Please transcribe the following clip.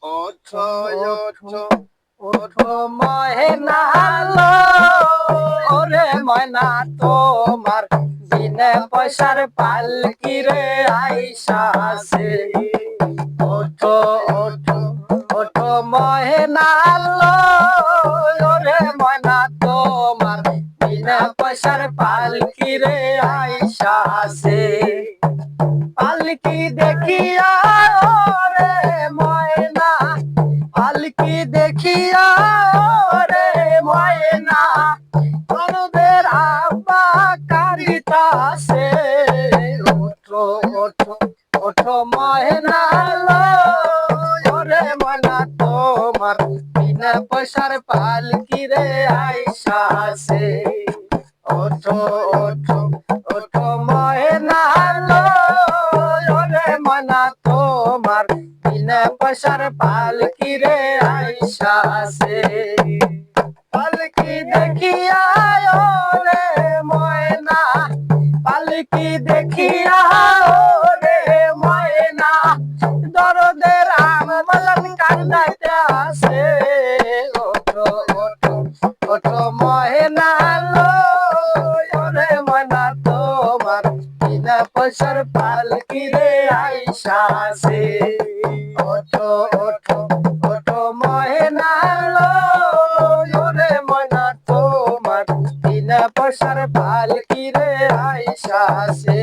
ওঠো ওঠো ওঠো ময়না লো, ওরে ময়না তোমার বিনে পয়সার পালকি রে আইসাছে। ওঠো ওঠো ওঠো ময়না লো, ওরে ময়না তোমার বিনে পয়সার পালকি রে আইসাছে। পালকি দেখিয়া রে ময়না, পালকি দেখিয়া রে ময়না, তোদের আব্বা কারিতাছে। ওঠো ওঠো ওঠো ময়না লো, ওরে ময়না তোমার বিনা পয়সার পালকি রে আইসাছে। ওঠো ওঠো ওঠো ময়না লো, ওরে ময়না তোমার বিনা পয়সার পালকি রে আইসাছে। পালকি দেখিয়া রে ময়না, পালকি দেখিয়া রে ময়না, দরদের আমলান কান্দাইতে আসে। ওঠো ওঠো ওঠো ময়না লো, ওরে ময়না তোমার বিনা পয়সার পালকি রে আইসাছে। ওঠো ওঠো ওঠো ময়না লো, ওরে ময়না তোমার বিনা পয়সার পালকি রে আইসাছে।